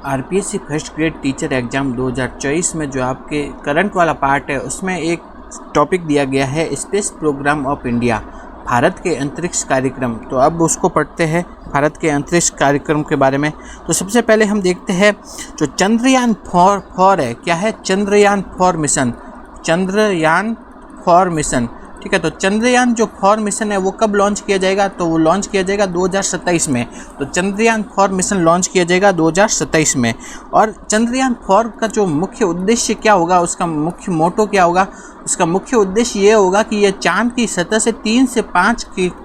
RPSC first grade teacher exam 2024 में जो आपके करंट वाला पार्ट है उसमें एक टॉपिक दिया गया है space programme of India, Bharat के अंतरिक्ष कार्यक्रम। तो अब उसको पढ़ते हैं भारत के अंतरिक्ष कार्यक्रम के बारे में। तो सबसे पहले हम देखते हैं जो चंद्रयान 4 है, क्या है चंद्रयान 4 मिशन, चंद्रयान 4 मिशन। ठीक है, तो चंद्रयान जो 4 मिशन है वो कब लॉन्च किया जाएगा, तो वो लॉन्च किया जाएगा 2027 में। तो चंद्रयान 4 मिशन लॉन्च किया जाएगा 2027 में। और चंद्रयान 4 का जो मुख्य उद्देश्य क्या होगा, उसका मुख्य मोटो क्या होगा, उसका मुख्य उद्देश्य ये होगा कि यह चांद की सतह से 3 से 5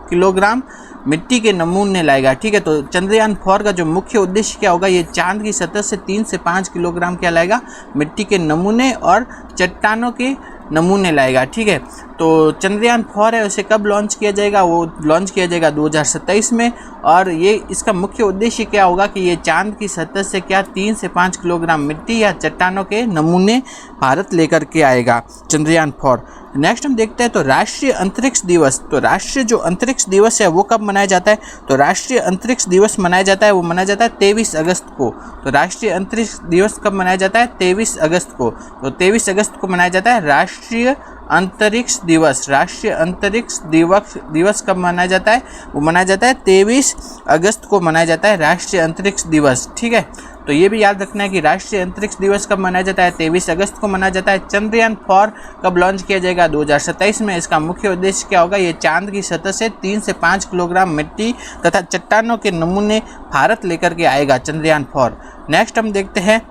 किलोग्राम मिट्टी के नमूने लाएगा। ठीक है, तो चंद्रयान 4 का जो मुख्य उद्देश्य क्या होगा, ये चांद की सतह से 3 से 5 किलोग्राम क्या लाएगा, मिट्टी के नमूने और चट्टानों के नमूने लाएगा। ठीक है, तो चंद्रयान 4 है उसे कब लॉन्च किया जाएगा, वो लॉन्च किया जाएगा 2027 में। और ये इसका मुख्य उद्देश्य क्या होगा कि ये चांद की सतह से क्या 3 से 5 किलोग्राम मिट्टी या चट्टानों के नमूने भारत लेकर के आएगा चंद्रयान 4। नेक्स्ट हम देखते हैं तो राष्ट्रीय अंतरिक्ष दिवस। तो राष्ट्रीय जो अंतरिक्ष दिवस है वो कब मनाया जाता है, तो राष्ट्रीय अंतरिक्ष दिवस मनाया जाता है, वो मनाया जाता है 23 अगस्त को। तो राष्ट्रीय अंतरिक्ष दिवस कब मनाया जाता है, 23 अगस्त को। तो 23 अगस्त को मनाया जाता है राष्ट्रीय अंतरिक्ष दिवस। राष्ट्रीय अंतरिक्ष दिवस कब मनाया जाता है, वो मनाया जाता है 23 अगस्त को मनाया जाता है राष्ट्रीय अंतरिक्ष दिवस। ठीक है, तो ये भी याद रखना है कि राष्ट्रीय अंतरिक्ष दिवस कब मनाया जाता है, 23 अगस्त को मनाया जाता है। चंद्रयान 4 कब लॉन्च किया जाएगा, 2027 में। इसका मुख्य उद्देश्य क्या होगा, ये चांद की सतह से 3 से 5 किलोग्राम मिट्टी तथा चट्टानों के नमूने भारत लेकर के आएगा चंद्रयान 4। नेक्स्ट हम देखते हैं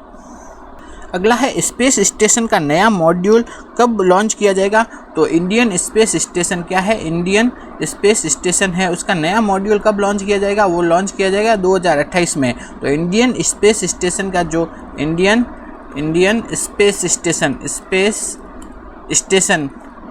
अगला है स्पेस स्टेशन का नया मॉड्यूल कब लॉन्च किया जाएगा। तो इंडियन स्पेस स्टेशन क्या है, इंडियन स्पेस स्टेशन है, उसका नया मॉड्यूल कब लॉन्च किया जाएगा, वो लॉन्च किया जाएगा 2028 में। तो इंडियन स्पेस स्टेशन का जो इंडियन स्पेस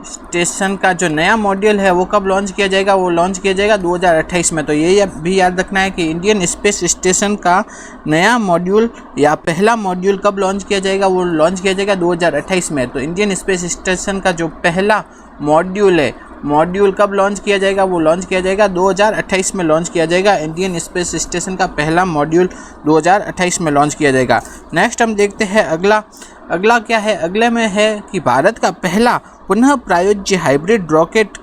स्टेशन का जो नया मॉड्यूल है वो कब लॉन्च किया जाएगा, वो लॉन्च किया जाएगा 2028 में। तो ये भी याद रखना है कि इंडियन स्पेस स्टेशन का नया मॉड्यूल या पहला मॉड्यूल कब लॉन्च किया जाएगा, वो लॉन्च किया जाएगा 2028 में। तो इंडियन स्पेस स्टेशन का जो पहला मॉड्यूल है, मॉड्यूल कब लॉन्च किया जाएगा, वो लॉन्च किया जाएगा 2028 में लॉन्च किया जाएगा। इंडियन स्पेस स्टेशन का पहला मॉड्यूल 2028 में लॉन्च किया जाएगा। नेक्स्ट हम देखते हैं अगला क्या है, अगले में है कि भारत का पहला पुनः प्रायोज्य हाइब्रिड रॉकेट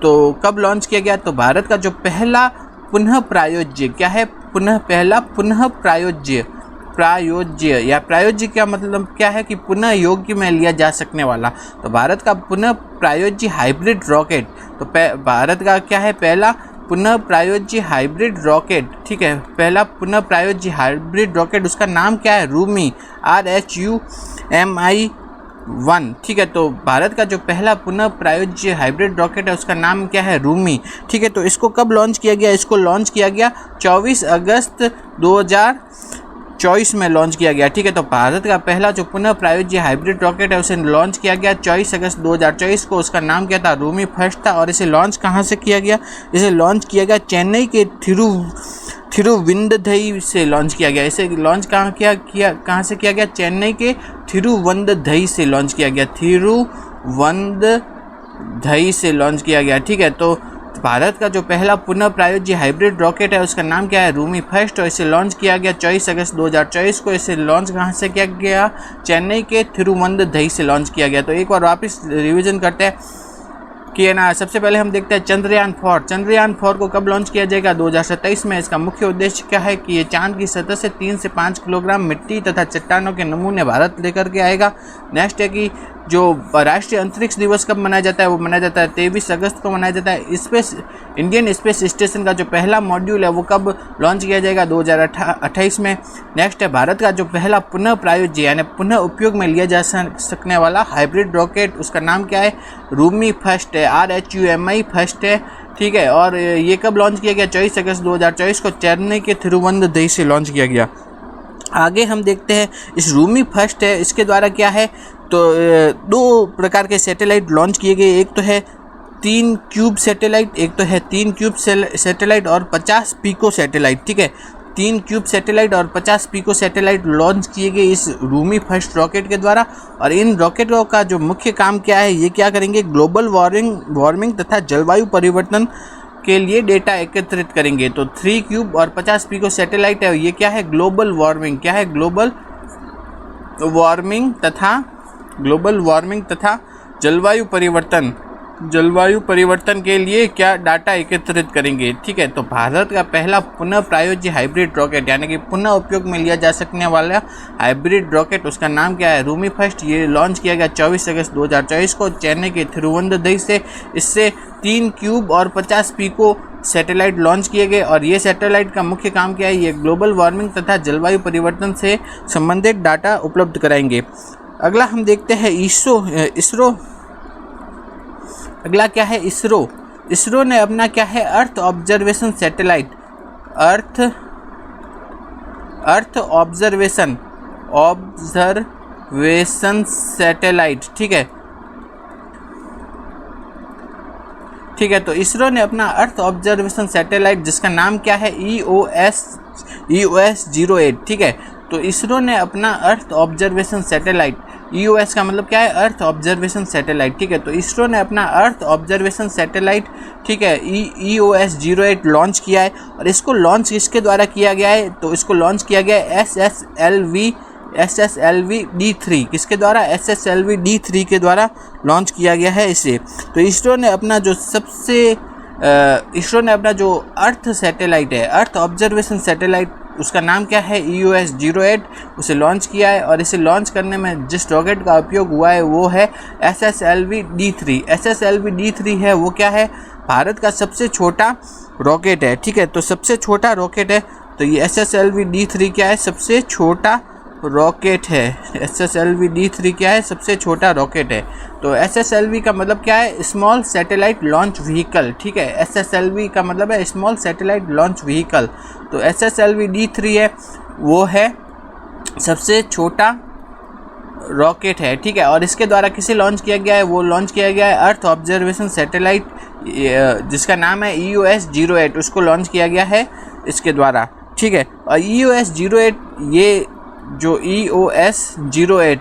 तो कब लॉन्च किया गया। तो भारत का जो पहला पुनः प्रायोज्य क्या है, पुनः प्रायोज्य या प्रायोज्य क्या मतलब क्या है कि पुनः योग्य में लिया जा सकने वाला। तो भारत का पुनः प्रायोज्य हाइब्रिड रॉकेट, तो भारत का क्या है पहला पुनः प्रायोज्य हाइब्रिड रॉकेट। ठीक है, पहला पुनः प्रायोज्य हाइब्रिड रॉकेट, उसका नाम क्या है, रूमी, RHUMI-1। ठीक है, तो भारत का जो पहला पुनः प्रायोज्य हाइब्रिड रॉकेट है उसका नाम क्या है, रूमी। ठीक है, तो इसको कब लॉन्च किया गया, इसको लॉन्च किया गया 24 अगस्त 2024 में लॉन्च किया गया। ठीक है, तो भारत का पहला जो पुनः प्रायोज्य हाइब्रिड रॉकेट है उसे लॉन्च किया गया 24 अगस्त 2024 को। उसका नाम क्या था, रूमी फर्स्ट था। और इसे लॉन्च कहाँ से किया गया, इसे लॉन्च किया गया चेन्नई के थिरुवंदधई से लॉन्च किया गया। इसे लॉन्च कहाँ से किया गया, चेन्नई के थिरुवंदधई से लॉन्च किया गया, थिरुवंदधई से लॉन्च किया गया। ठीक है, तो भारत का जो पहला पुनः प्रायोज्य हाइब्रिड रॉकेट है उसका नाम क्या है, रूमी फर्स्ट। और इसे लॉन्च किया गया 24 अगस्त 2024 को। इसे लॉन्च कहाँ से किया गया, चेन्नई के थिरुवंदधई से लॉन्च किया गया। तो एक बार वापस रिवीजन करते हैं कि है ना, सबसे पहले हम देखते हैं चंद्रयान 4। चंद्रयान 4 को कब लॉन्च किया जाएगा, 2027 में। इसका मुख्य उद्देश्य क्या है कि ये चांद की सतह से 3 से 5 किलोग्राम मिट्टी तथा चट्टानों के नमूने भारत लेकर के आएगा। नेक्स्ट है कि जो राष्ट्रीय अंतरिक्ष दिवस कब मनाया जाता है, वो मनाया जाता है 23 अगस्त को मनाया जाता है। इंडियन स्पेस स्टेशन का जो पहला मॉड्यूल है वो कब लॉन्च किया जाएगा, 2028 में। नेक्स्ट है भारत का जो पहला पुनः प्रायोज्य यानी पुनः उपयोग में लिया जा सकने वाला हाइब्रिड रॉकेट, उसका नाम क्या है, रूमी फर्स्ट है, RHUMI फर्स्ट है। ठीक है, और ये कब लॉन्च किया गया, 24 अगस्त 2024 को चेन्नई के थिरुवंदधई से लॉन्च किया गया। आगे हम देखते हैं इस रूमी फर्स्ट है, इसके द्वारा क्या है, तो 2 प्रकार के सैटेलाइट लॉन्च किए गए। एक तो है 3 क्यूब सैटेलाइट, एक तो है 3 क्यूब सैटेलाइट और 50 पिको सैटेलाइट। ठीक है, 3 क्यूब सैटेलाइट और 50 पिको सैटेलाइट लॉन्च किए गए इस रूमी फर्स्ट रॉकेट के द्वारा। और इन रॉकेटों का जो मुख्य काम क्या है, ये क्या करेंगे, ग्लोबल वार्मिंग तथा जलवायु परिवर्तन के लिए डेटा एकत्रित करेंगे। तो 3 क्यूब और 50 पिको सैटेलाइट है। ये क्या है? Global warming. क्या है? ग्लोबल वार्मिंग तथा जलवायु परिवर्तन के लिए क्या डाटा एकत्रित करेंगे। ठीक है, तो भारत का पहला पुनः प्रायोज्य हाइब्रिड रॉकेट यानी कि पुनः उपयोग में लिया जा सकने वाला हाइब्रिड रॉकेट, उसका नाम क्या है? रूमी फर्स्ट। ये लॉन्च किया गया 24 अगस्त 2024 को चेन्नई के थिरुवनंतपुरम से। इससे 3 क्यूब और 50 पिको सैटेलाइट लॉन्च किए गए और ये सैटेलाइट का मुख्य काम क्या है? ये ग्लोबल वार्मिंग तथा जलवायु परिवर्तन से संबंधित डाटा उपलब्ध कराएंगे। अगला हम देखते हैं इसरो। अगला क्या है? इसरो ने अपना क्या है? Earth observation satellite. ठीक है, तो इसरो ने अपना अर्थ ऑब्जर्वेशन सैटेलाइट जिसका नाम क्या है? EOS 08। ठीक है, तो इसरो ने अपना अर्थ ऑब्जर्वेशन सैटेलाइट, EOS का मतलब क्या है? Earth observation satellite. ठीक है, तो इसरो ने अपना अर्थ ऑब्जर्वेशन सैटेलाइट, ठीक है, EOS 08 लॉन्च किया है। और इसको लॉन्च किसके द्वारा किया गया है? तो इसको लॉन्च किया गया है SSLV D3। किसके द्वारा? SSLV D3 के द्वारा लॉन्च किया गया है इसे। तो इसरो ने अपना जो अर्थ सैटेलाइट है, अर्थ ऑब्जर्वेशन सैटेलाइट, उसका नाम क्या है? EOS 08, उसे लॉन्च किया है। और इसे लॉन्च करने में जिस रॉकेट का उपयोग हुआ है वो है SSLV D3। SSLV D3 है वो क्या है? भारत का सबसे छोटा रॉकेट है। ठीक है, तो सबसे छोटा रॉकेट है। तो ये SSLV D3 क्या है? सबसे छोटा रॉकेट है। SSLV D3 क्या है? सबसे छोटा रॉकेट है। तो SSLV का मतलब क्या है? Small satellite launch vehicle. ठीक है, SSLV का मतलब है स्मॉल सैटेलाइट लॉन्च व्हीकल। तो SSLV D3 है वो है सबसे छोटा रॉकेट है। ठीक है, और इसके द्वारा किसे लॉन्च किया गया है? वो लॉन्च किया गया है अर्थ ऑब्जर्वेशन सैटेलाइट जिसका नाम है EOS 08, उसको लॉन्च किया गया है इसके द्वारा। ठीक है, और EOS 08, ये जो EOS 08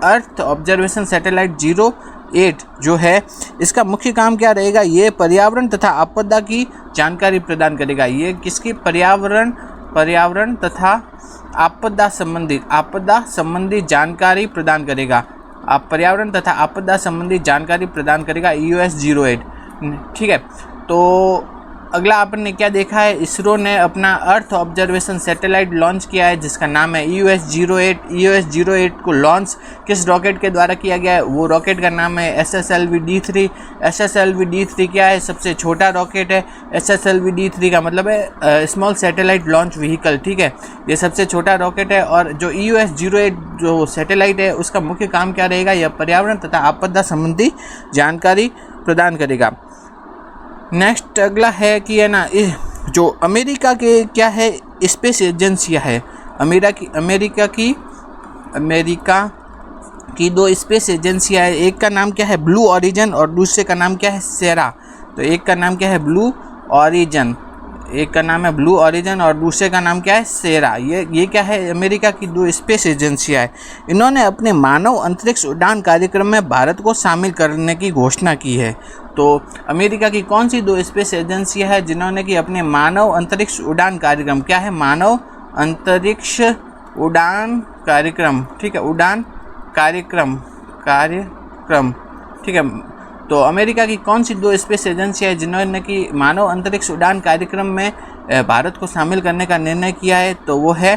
अर्थ ऑब्जर्वेशन सैटेलाइट 08 जो है, इसका मुख्य काम क्या रहेगा? ये पर्यावरण तथा आपदा की जानकारी प्रदान करेगा। ये किसकी? पर्यावरण तथा आपदा संबंधी जानकारी प्रदान करेगा। पर्यावरण तथा आपदा संबंधी जानकारी प्रदान करेगा EOS 08। ठीक है, तो अगला आपने क्या देखा है? इसरो ने अपना अर्थ ऑब्जर्वेशन सैटेलाइट लॉन्च किया है जिसका नाम है EOS 08। EOS 08 को लॉन्च किस रॉकेट के द्वारा किया गया है? वो रॉकेट का नाम है SSLV D3। SSLV D3 क्या है? सबसे छोटा रॉकेट है। SSLV D3 का मतलब है स्मॉल सैटेलाइट लॉन्च व्हीकल। ठीक है, ये सबसे छोटा रॉकेट है। और जो EOS 08 जो सैटेलाइट है उसका मुख्य काम क्या रहेगा? यह पर्यावरण तथा आपदा संबंधी जानकारी प्रदान करेगा। नेक्स्ट अगला है कि है ना, जो अमेरिका के क्या है स्पेस एजेंसियां है। अमेरिका की 2 स्पेस एजेंसियां है। एक का नाम क्या है? ब्लू ओरिजिन और दूसरे का नाम क्या है? सेरा। तो एक का नाम क्या है? ब्लू ओरिजिन, एक का नाम है ब्लू ओरिजिन और दूसरे का नाम क्या है? सेरा। ये क्या है? अमेरिका की 2 स्पेस एजेंसियां है। इन्होंने अपने मानव अंतरिक्ष उड़ान कार्यक्रम में भारत को शामिल करने की घोषणा की है। तो अमेरिका की कौन सी 2 स्पेस एजेंसियां हैं जिन्होंने कि अपने मानव अंतरिक्ष उड़ान कार्यक्रम, क्या है? मानव अंतरिक्ष उड़ान कार्यक्रम। ठीक है, उड़ान कार्यक्रम। ठीक है, तो अमेरिका की कौन सी 2 स्पेस एजेंसियां हैं जिन्होंने कि मानव अंतरिक्ष उड़ान कार्यक्रम में भारत को शामिल करने का निर्णय किया है? तो वो है,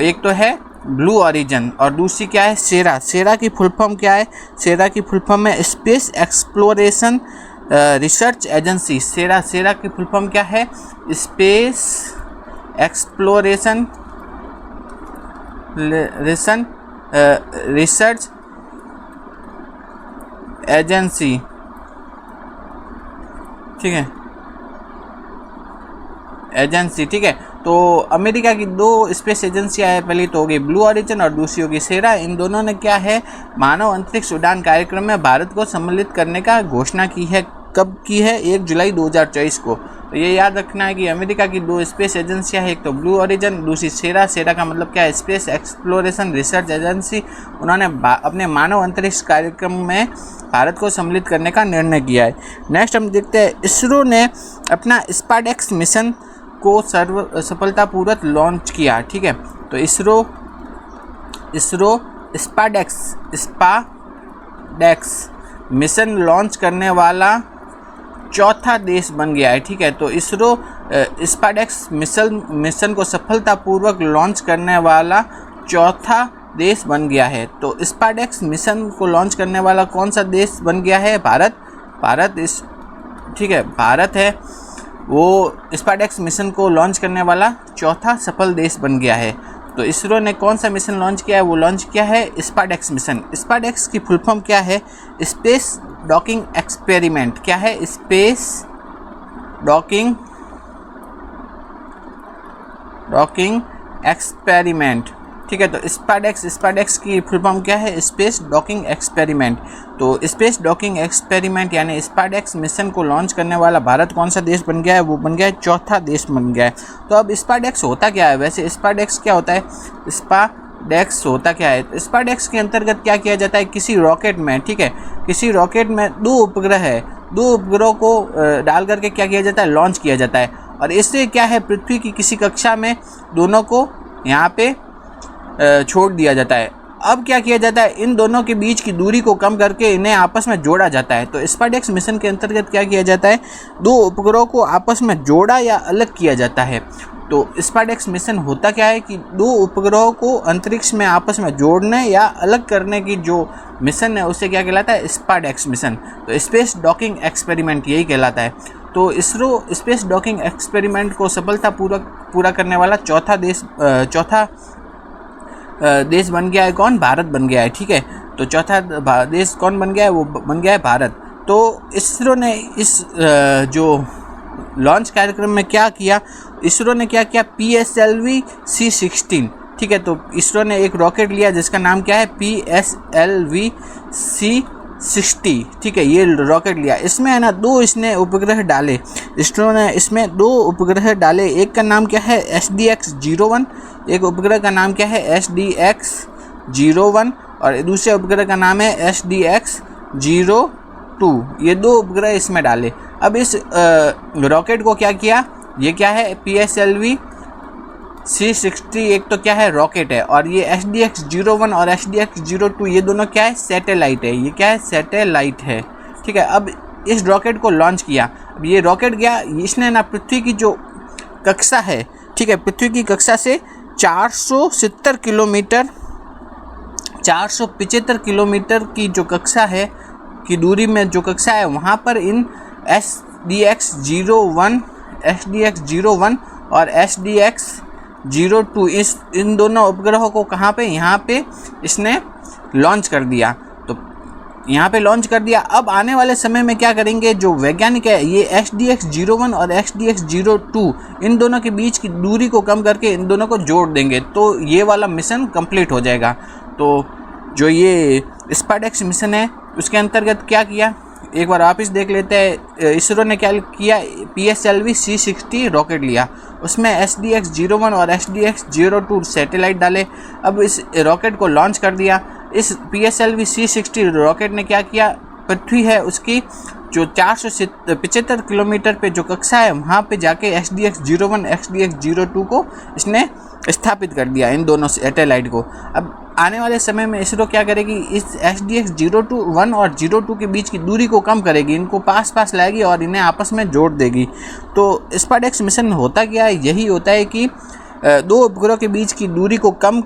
एक तो है ब्लू ओरिजिन और दूसरी क्या है? सेरा। सेरा की फुल फॉर्म क्या है? सेरा की फुल फॉर्म है स्पेस एक्सप्लोरेशन रिसर्च एजेंसी। सेरा की फुल फॉर्म क्या है? Space exploration research agency. ठीक है, एजेंसी। ठीक है, तो अमेरिका की 2 स्पेस एजेंसियां है। पहली तो होगी ब्लू ओरिजिन और दूसरी होगी सेरा। इन दोनों ने क्या है? मानव अंतरिक्ष उड़ान कार्यक्रम में भारत को सम्मिलित करने का घोषणा की है। कब की है? 1 जुलाई 2024 को। तो ये याद रखना है कि अमेरिका की 2 स्पेस एजेंसियां हैं, एक तो ब्लू ओरिजिन, दूसरी सेरा। सेरा का मतलब क्या है? Space exploration research agency. उन्होंने अपने मानव अंतरिक्ष कार्यक्रम में भारत को सम्मिलित करने का निर्णय किया है। नेक्स्ट हम देखते हैं, इसरो ने अपना स्पाडेक्स मिशन को सफलतापूर्वक लॉन्च किया। ठीक है, तो इसरो स्पाडेक्स मिशन लॉन्च करने वाला चौथा देश बन गया है। ठीक है, तो इसरो स्पाडेक्स मिशन को सफलतापूर्वक लॉन्च करने वाला चौथा देश बन गया है। तो स्पाडेक्स मिशन को लॉन्च करने वाला कौन सा देश बन गया है? भारत है वो स्पाडेक्स मिशन को लॉन्च करने वाला चौथा सफल देश बन गया है। तो इसरो ने कौन सा मिशन लॉन्च किया है? वो लॉन्च किया है स्पाडेक्स मिशन। स्पाडेक्स की फुल फॉर्म क्या है? Space docking experiment. क्या है? Space docking experiment. ठीक है, तो स्पाडेक्स की फुल फॉर्म क्या है? Space docking experiment. तो स्पेस डॉकिंग एक्सपेरिमेंट यानी स्पाडेक्स मिशन को लॉन्च करने वाला भारत कौन सा देश बन गया है? वो बन गया है चौथा देश बन गया है। तो अब स्पाडेक्स होता क्या है? वैसे स्पाडेक्स क्या होता है? स्पाडेक्स होता क्या है? स्पाडेक्स के अंतर्गत क्या किया जाता है? किसी रॉकेट में, ठीक है, किसी रॉकेट में 2 उपग्रह है, 2 उपग्रहों को डाल करके क्या किया जाता है? लॉन्च किया जाता है। और इससे क्या है? पृथ्वी की किसी कक्षा में दोनों को यहाँ पे छोड़ दिया जाता है। अब क्या किया जाता है? इन दोनों के बीच की दूरी को कम करके इन्हें आपस में जोड़ा जाता है। तो स्पाडेक्स मिशन के अंतर्गत क्या किया जाता है? 2 उपग्रहों को आपस में जोड़ा या अलग किया जाता है। तो स्पाडेक्स मिशन होता क्या है कि 2 उपग्रहों को अंतरिक्ष में आपस में जोड़ने या अलग करने की जो मिशन है उसे क्या कहलाता है? SpaDeX mission. तो स्पेस डॉकिंग एक्सपेरिमेंट यही कहलाता है। तो इसरो स्पेस डॉकिंग एक्सपेरिमेंट को सफलतापूर्वक पूरा करने वाला चौथा देश बन गया है। कौन? भारत बन गया है। ठीक है, तो चौथा देश कौन बन गया है? वो बन गया है भारत। तो इसरो ने इस जो लॉन्च कार्यक्रम में क्या किया? इसरो ने क्या किया? PSLV C-16। ठीक है, तो इसरो ने एक रॉकेट लिया जिसका नाम क्या है? PSLV C-60। ठीक है, ये रॉकेट लिया। इसमें है ना 2 इसने उपग्रह डाले। इसरो ने इसमें 2 उपग्रह डाले। एक का नाम क्या है? SDX-01। एक उपग्रह का नाम क्या है? SDX-01 और दूसरे उपग्रह का नाम है SDX-02। ये 2 उपग्रह इसमें डाले। अब इस रॉकेट को क्या किया? ये क्या है? PSLV C-60 एक तो क्या है? रॉकेट है, और ये SDX-01 और SDX-02 ये दोनों क्या है? सैटेलाइट है। ये क्या है? सैटेलाइट है। ठीक है, अब इस रॉकेट को लॉन्च किया। अब ये रॉकेट गया, इसने ना पृथ्वी की जो कक्षा है, ठीक है, पृथ्वी की कक्षा से 475 किलोमीटर की जो कक्षा है की दूरी में जो कक्षा है वहाँ पर इन SDX-01 और SDX-02 इन दोनों उपग्रहों को कहाँ पे? यहाँ पे इसने लॉन्च कर दिया। तो यहाँ पे लॉन्च कर दिया। अब आने वाले समय में क्या करेंगे? जो वैज्ञानिक है ये SDX-01 और SDX-02 इन दोनों के बीच की दूरी को कम करके इन दोनों को जोड़ देंगे, तो ये वाला मिशन कंप्लीट हो जाएगा। तो जो ये स्पाडेक्स मिशन है उसके अंतर्गत क्या किया? एक बार वापस देख लेते हैं। इसरो ने क्या किया? PSLV C-60 रॉकेट लिया, उसमें SDX-01 और SDX-02 सैटेलाइट डाले। अब इस रॉकेट को लॉन्च कर दिया। इस PSLV C-60 रॉकेट ने क्या किया? पृथ्वी है उसकी जो 475 किलोमीटर पे जो कक्षा है वहाँ पे जाके SDX-01 SDX-02 को इसने स्थापित कर दिया, इन दोनों सैटेलाइट को। अब आने वाले समय में इसरो क्या करेगी? इस SDX-01 और 02 के बीच की दूरी को कम करेगी, इनको पास लाएगी और इन्हें आपस में जोड़ देगी। तो स्पाडेक्स मिशन होता क्या है? यही होता है कि 2 उपग्रहों के बीच की दूरी को कम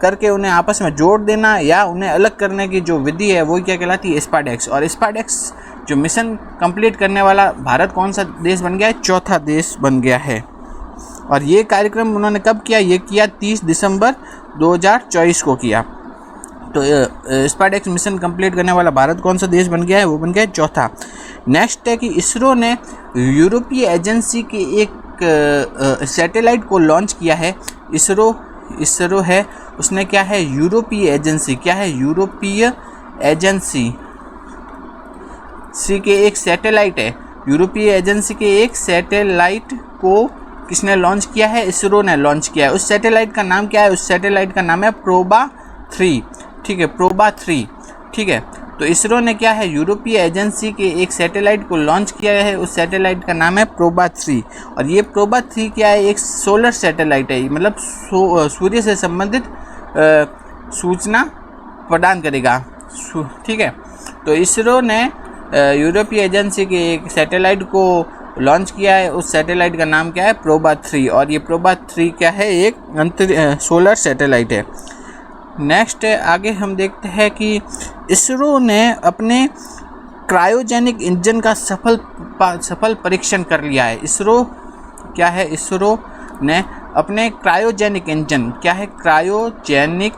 करके उन्हें आपस में जोड़ देना या उन्हें अलग करने की जो विधि है वो क्या कहलाती है? स्पाडेक्स। और स्पाडेक्स जो मिशन कंप्लीट करने वाला भारत कौन सा देश बन गया है? चौथा देश बन गया है। और ये कार्यक्रम उन्होंने कब किया? ये किया 30 दिसंबर 2024 को किया। तो स्पाडेक्स मिशन कंप्लीट करने वाला भारत कौन सा देश बन गया है? वो बन गया है चौथा। नेक्स्ट है कि इसरो ने यूरोपीय एजेंसी की एक सैटेलाइट को लॉन्च किया है। इसरो है उसने क्या है? यूरोपीय एजेंसी। क्या है? यूरोपीय एजेंसी सी के एक सैटेलाइट है यूरोपीय एजेंसी के एक सैटेलाइट को किसने लॉन्च किया है? इसरो ने लॉन्च किया है। उस सैटेलाइट का नाम क्या है? उस सैटेलाइट का नाम है प्रोबा 3, ठीक है, प्रोबा 3, ठीक है। तो इसरो ने क्या है, यूरोपीय एजेंसी के एक सैटेलाइट को लॉन्च किया है, उस सैटेलाइट का नाम है प्रोबा 3। और ये प्रोबा 3 क्या है? एक सोलर सैटेलाइट है, मतलब सूर्य से संबंधित सूचना प्रदान करेगा, ठीक है। तो इसरो ने यूरोपीय एजेंसी के एक सैटेलाइट को लॉन्च किया है, उस सैटेलाइट का नाम क्या है? प्रोबा 3। और ये प्रोबा 3 क्या है? एक सोलर सैटेलाइट है। नेक्स्ट आगे हम देखते हैं कि इसरो ने अपने क्रायोजेनिक इंजन का सफल परीक्षण कर लिया है। इसरो क्या है? इसरो ने अपने क्रायोजेनिक इंजन, क्या है? क्रायोजेनिक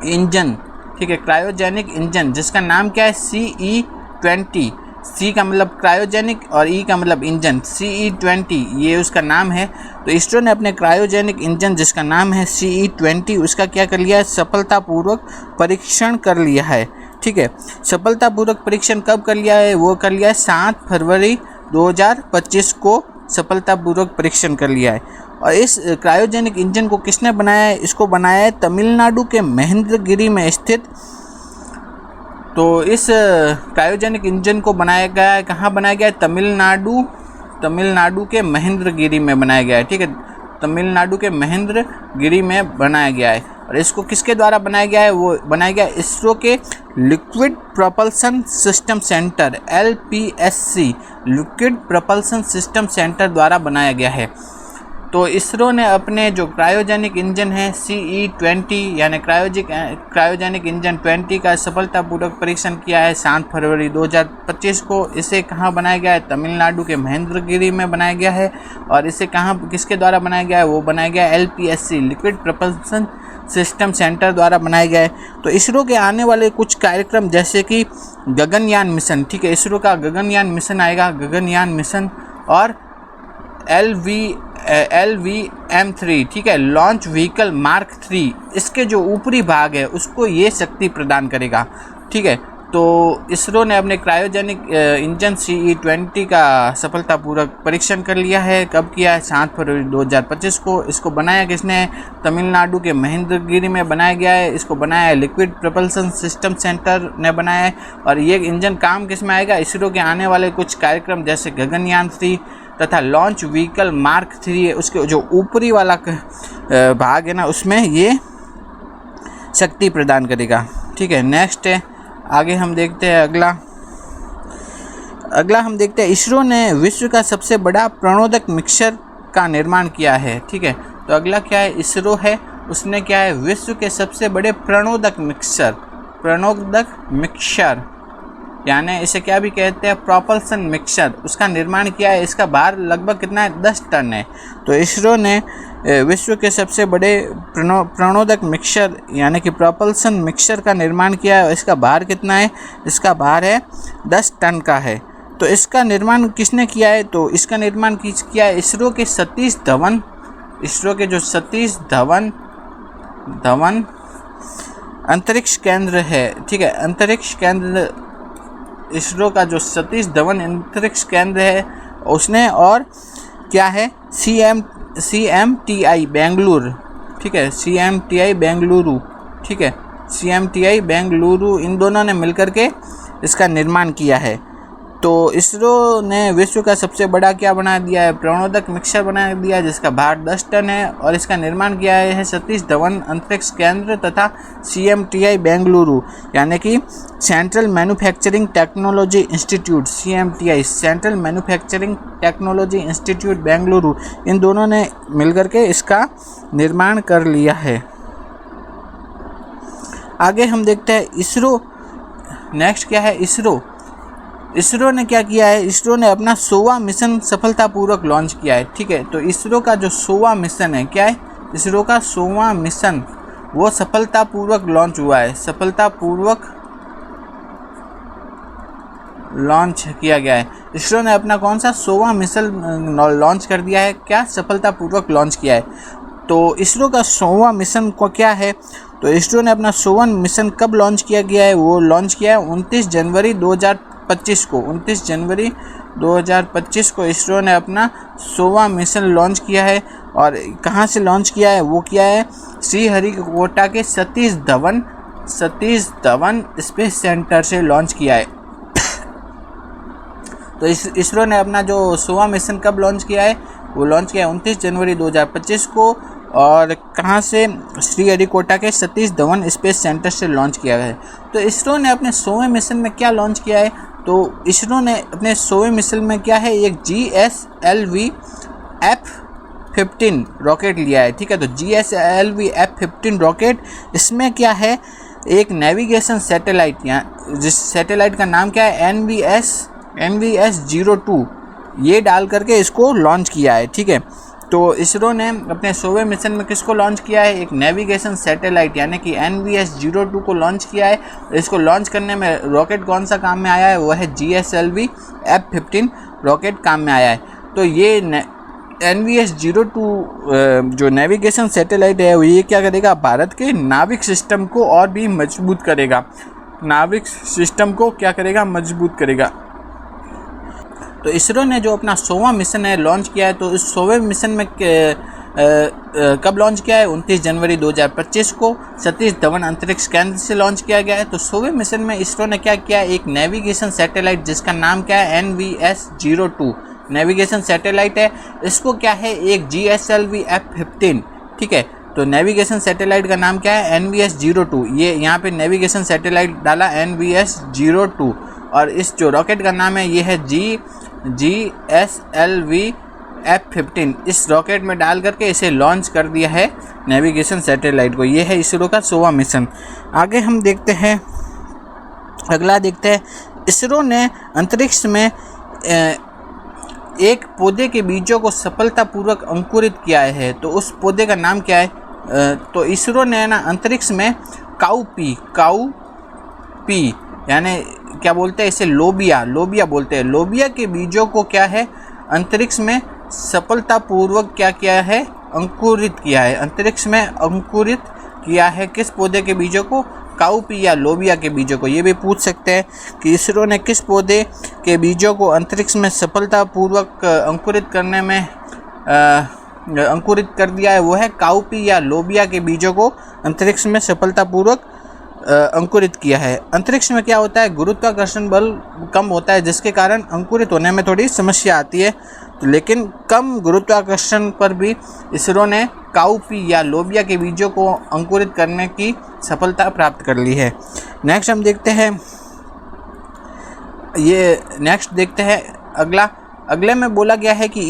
इंजन, ठीक है, क्रायोजेनिक इंजन, जिसका नाम क्या है? CE-20। सी का मतलब क्रायोजेनिक और ई का मतलब इंजन, CE-20 ये उसका नाम है। तो इसरो ने अपने क्रायोजेनिक इंजन जिसका नाम है CE-20 उसका क्या कर लिया है? सफलतापूर्वक परीक्षण कर लिया है, ठीक है। सफलतापूर्वक परीक्षण कब कर लिया है? वो कर लिया है 7 फरवरी 2025 को सफलतापूर्वक परीक्षण कर लिया है। और इस क्रायोजेनिक इंजन को किसने बनाया है? इसको बनाया है तमिलनाडु के महेंद्रगिरी में स्थित। तो इस क्रायोजेनिक इंजन को बनाया गया है, कहाँ बनाया गया है? तमिलनाडु के महेंद्रगिरी में बनाया गया है, ठीक है, तमिलनाडु के महेंद्रगिरी में बनाया गया है। और इसको किसके द्वारा बनाया गया है? वो बनाया गया है इसरो के liquid propulsion system centre, LPSC, liquid propulsion system centre द्वारा बनाया गया है। तो इसरो ने अपने जो क्रायोजेनिक इंजन है CE-20 यानी क्रायोजेनिक इंजन 20 का सफलतापूर्वक परीक्षण किया है 7 फरवरी 2025 को। इसे कहाँ बनाया गया है? तमिलनाडु के महेंद्रगिरी में बनाया गया है। और इसे कहाँ, किसके द्वारा बनाया गया है? वो बनाया गया है LPSC, liquid propulsion system centre द्वारा बनाया गया है। तो इसरो के आने वाले कुछ कार्यक्रम जैसे कि गगनयान मिशन, ठीक है, इसरो का गगनयान मिशन आएगा, गगनयान मिशन, और LVM-3, ठीक है, लॉन्च व्हीकल मार्क 3, इसके जो ऊपरी भाग है उसको ये शक्ति प्रदान करेगा, ठीक है। तो इसरो ने अपने क्रायोजेनिक इंजन CE-20 का सफलतापूर्वक परीक्षण कर लिया है। कब किया है? 7 फरवरी 2025 को। इसको बनाया किसने? तमिलनाडु के महेंद्रगिरी में बनाया गया है। इसको बनाया है लिक्विड प्रोपल्सन सिस्टम सेंटर ने बनाया है। और ये इंजन काम किस में आएगा? इसरो के आने वाले कुछ कार्यक्रम जैसे गगनयान 3 तथा लॉन्च व्हीकल मार्क 3 है, उसके जो ऊपरी वाला भाग है ना, उसमें ये शक्ति प्रदान करेगा, ठीक है। नेक्स्ट है, आगे हम देखते हैं अगला हम देखते हैं इसरो ने विश्व का सबसे बड़ा प्रणोदक मिक्सर का निर्माण किया है, ठीक है। तो अगला क्या है? इसरो है, उसने क्या है? विश्व के सबसे बड़े प्रणोदक मिक्सर यानी इसे क्या भी कहते हैं? प्रोपल्सन मिक्सर, उसका निर्माण किया है। इसका भार लगभग कितना है? 10 टन है। तो इसरो ने विश्व के सबसे बड़े प्रणोदक मिक्सर यानी कि प्रोपल्सन मिक्सर का निर्माण किया है। इसका भार कितना है? इसका भार है 10 टन का है। तो इसका निर्माण किसने किया है? तो इसका निर्माण किया है इसरो के सतीश धवन, इसरो के जो सतीश धवन अंतरिक्ष केंद्र है, ठीक है, अंतरिक्ष केंद्र, इसरो का जो सतीश धवन अंतरिक्ष केंद्र है उसने, और क्या है? CMTI बेंगलुरु, ठीक है, CMTI बेंगलुरु, ठीक है, CMTI बेंगलुरु, इन दोनों ने मिलकर के इसका निर्माण किया है। तो इसरो ने विश्व का सबसे बड़ा क्या बना दिया है? प्रणोदक मिक्सर बना दिया है, जिसका भार 10 टन है। और इसका निर्माण किया है सतीश धवन अंतरिक्ष केंद्र तथा CMTI बेंगलुरु यानी कि central manufacturing technology institute, CMTI central manufacturing technology institute Bengaluru, इन दोनों ने मिलकर के इसका निर्माण कर लिया है। आगे हम देखते हैं इसरो। नेक्स्ट क्या है? इसरो ने क्या किया है? इसरो ने अपना 100वां मिशन सफलतापूर्वक लॉन्च किया है, ठीक है। तो इसरो का जो 100वां मिशन है, क्या है? इसरो का 100वां मिशन वो सफलतापूर्वक लॉन्च हुआ है, सफलतापूर्वक लॉन्च किया गया है। इसरो ने अपना कौन सा 100वां मिशन लॉन्च कर दिया है? क्या? सफलतापूर्वक लॉन्च किया है। तो इसरो का 100वां मिशन को क्या है? तो इसरो ने अपना 100वां मिशन कब लॉन्च किया गया है? वो लॉन्च किया है 29 जनवरी 2025 को 29 जनवरी 2025 को इसरो ने अपना 100वां मिशन लॉन्च किया है। और कहाँ से लॉन्च किया है? वो किया है श्रीहरिकोटा के सतीश धवन स्पेस सेंटर से लॉन्च किया है। तो इसरो ने अपना जो 100वां मिशन कब लॉन्च किया है? वो लॉन्च किया है 29 जनवरी 2025 को। और कहाँ से? श्रीहरिकोटा के सतीश धवन स्पेस सेंटर से लॉन्च किया है। तो इसरो ने अपने 100वें मिशन में क्या लॉन्च किया है? तो इसरो ने अपने 100वें मिशन में क्या है? एक GSLV F-15 रॉकेट लिया है। ठीक है, तो GSLV F-15 रॉकेट, इसमें क्या है? एक नेविगेशन सैटेलाइट, यहाँ जिस सैटेलाइट का नाम क्या है? NVS-02, ये डाल करके इसको लॉन्च किया है। ठीक है, तो इसरो ने अपने 100वें मिशन में किसको लॉन्च किया है? एक नेविगेशन सैटेलाइट यानी कि NVS-02 को लॉन्च किया है। इसको लॉन्च करने में रॉकेट कौन सा काम में आया है? वो है GSLV F-15 रॉकेट काम में आया है। तो ये NVS-02 जो नेविगेशन सैटेलाइट है, वो ये क्या करेगा? भारत के नाविक सिस्टम को और भी मजबूत करेगा। नाविक सिस्टम को क्या करेगा? मजबूत करेगा। तो इसरो ने जो अपना 100वां मिशन है लॉन्च किया है, तो इस 100वें मिशन में कब लॉन्च किया है? 29 जनवरी 2025 को सतीश धवन अंतरिक्ष केंद्र से लॉन्च किया गया है। तो 100वें मिशन में इसरो ने क्या किया है? एक नेविगेशन सैटेलाइट जिसका नाम क्या है? NVS-02 नेविगेशन सैटेलाइट है। इसको क्या है? एक GSLV F-15। ठीक है, तो नेविगेशन सैटेलाइट का नाम क्या है? NVS-02। ये यहाँ पे नेविगेशन सैटेलाइट डाला NVS-02। और इस जो रॉकेट का नाम है ये है GSLV F-15। इस रॉकेट में डाल करके इसे लॉन्च कर दिया है नेविगेशन सैटेलाइट को। ये है इसरो का 100वां मिशन। आगे हम देखते हैं, अगला देखते हैं। इसरो ने अंतरिक्ष में एक पौधे के बीजों को सफलतापूर्वक अंकुरित किया है। तो उस पौधे का नाम क्या है? तो इसरो ने ना अंतरिक्ष में काउपी यानी क्या बोलते हैं इसे? लोबिया बोलते हैं। लोबिया के बीजों को क्या है? अंतरिक्ष में सफलतापूर्वक क्या किया है? अंकुरित किया है। अंतरिक्ष में अंकुरित किया है किस पौधे के बीजों को? काउपी या लोबिया के बीजों को। ये भी पूछ सकते हैं कि इसरो ने किस पौधे के बीजों को अंतरिक्ष में सफलतापूर्वक अंकुरित करने में अंकुरित कर दिया है? वो है काउपी या लोबिया के बीजों को अंतरिक्ष में सफलतापूर्वक अंकुरित किया है। अंतरिक्ष में क्या होता है? गुरुत्वाकर्षण बल कम होता है, जिसके कारण अंकुरित होने में थोड़ी समस्या आती है। तो लेकिन कम गुरुत्वाकर्षण पर भी इसरो ने काउपी या लोबिया के बीजों को अंकुरित करने की सफलता प्राप्त कर ली है। नेक्स्ट हम देखते हैं, अगले में बोला गया है कि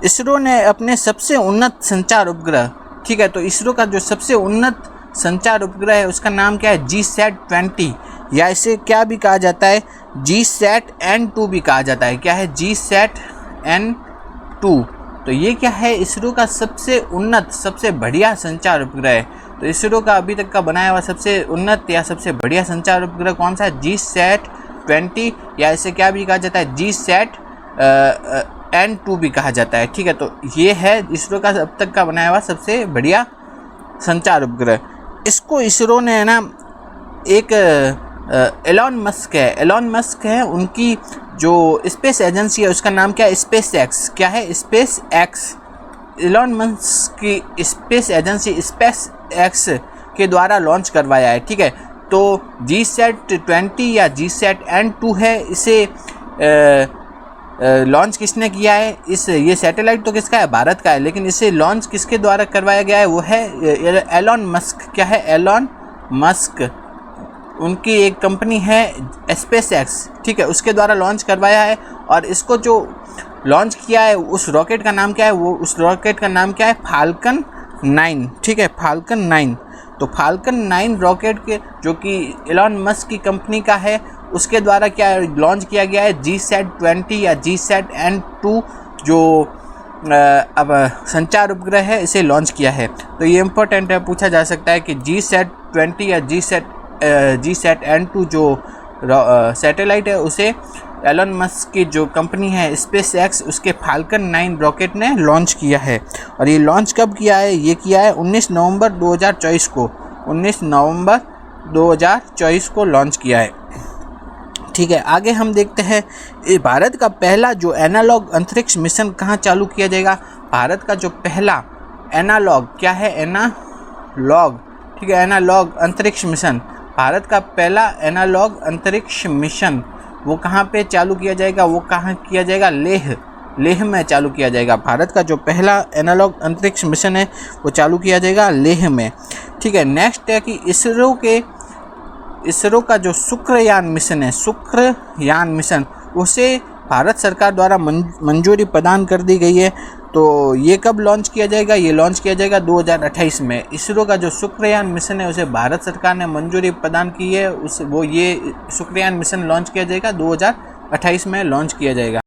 इसरो ने अपने सबसे उन्नत संचार उपग्रह, ठीक है, तो इसरो का जो सबसे उन्नत संचार उपग्रह है उसका नाम क्या है? GSAT-20, या इसे क्या भी कहा जाता है? GSAT-N2 भी कहा जाता है। क्या है? GSAT-N2। तो ये क्या है? इसरो का सबसे उन्नत, सबसे बढ़िया संचार उपग्रह है। तो इसरो का अभी तक का बनाया हुआ सबसे उन्नत या सबसे बढ़िया संचार उपग्रह कौन सा है? GSAT-20, या इसे क्या भी कहा जाता है? GSAT-N2 भी कहा जाता है। ठीक है, तो ये है इसरो का अब तक का बनाया हुआ सबसे बढ़िया संचार उपग्रह। इसको इसरो ने है ना एक एलॉन मस्क है, उनकी जो स्पेस एजेंसी है उसका नाम क्या है? SpaceX। क्या है? SpaceX। एलॉन मस्क की स्पेस एजेंसी SpaceX के द्वारा लॉन्च करवाया है। ठीक है, तो GSAT-20 या GSAT-N2 है, इसे लॉन्च किसने किया है? ये सैटेलाइट तो किसका है? भारत का है, लेकिन इसे लॉन्च किसके द्वारा करवाया गया है? वो है एलॉन मस्क। क्या है? एलॉन मस्क, उनकी एक कंपनी है SpaceX, ठीक है, उसके द्वारा लॉन्च करवाया है। और इसको जो लॉन्च किया है उस रॉकेट का नाम क्या है? उस रॉकेट का नाम क्या है? फाल्कन 9। ठीक है, फाल्कन 9। तो फाल्कन 9 रॉकेट के जो कि एलॉन मस्क की कंपनी का है, उसके द्वारा क्या लॉन्च किया गया है? GSAT-20 या GSAT-N2 जो अब संचार उपग्रह है, इसे लॉन्च किया है। तो ये इम्पोर्टेंट है, पूछा जा सकता है कि GSAT-20 या GSAT-N2 जो सैटेलाइट है उसे एलन मस्क की जो कंपनी है SpaceX, उसके फाल्कन 9 रॉकेट ने लॉन्च किया है। और ये लॉन्च कब किया है? ये किया है 19 नवंबर 2024 को। 19 नवंबर 2024 को लॉन्च किया है। ठीक है, आगे हम देखते हैं भारत का पहला जो एनालॉग अंतरिक्ष मिशन कहाँ चालू किया जाएगा। भारत का जो पहला एनालॉग क्या है, एनालॉग, ठीक है, एनालॉग अंतरिक्ष मिशन, भारत का पहला एनालॉग अंतरिक्ष मिशन वो कहाँ पे चालू किया जाएगा, वो कहाँ किया जाएगा, लेह में चालू किया जाएगा। भारत का जो पहला एनालॉग अंतरिक्ष मिशन है वो चालू किया जाएगा लेह में। ठीक है, नेक्स्ट है कि इसरो का जो शुक्रयान मिशन है, शुक्रयान मिशन, उसे भारत सरकार द्वारा मंजूरी प्रदान कर दी गई है। तो ये कब लॉन्च किया जाएगा, ये लॉन्च किया जाएगा 2028 में। इसरो का जो शुक्रयान मिशन है उसे भारत सरकार ने मंजूरी प्रदान की है, ये शुक्रयान मिशन लॉन्च किया जाएगा 2028 में लॉन्च किया जाएगा।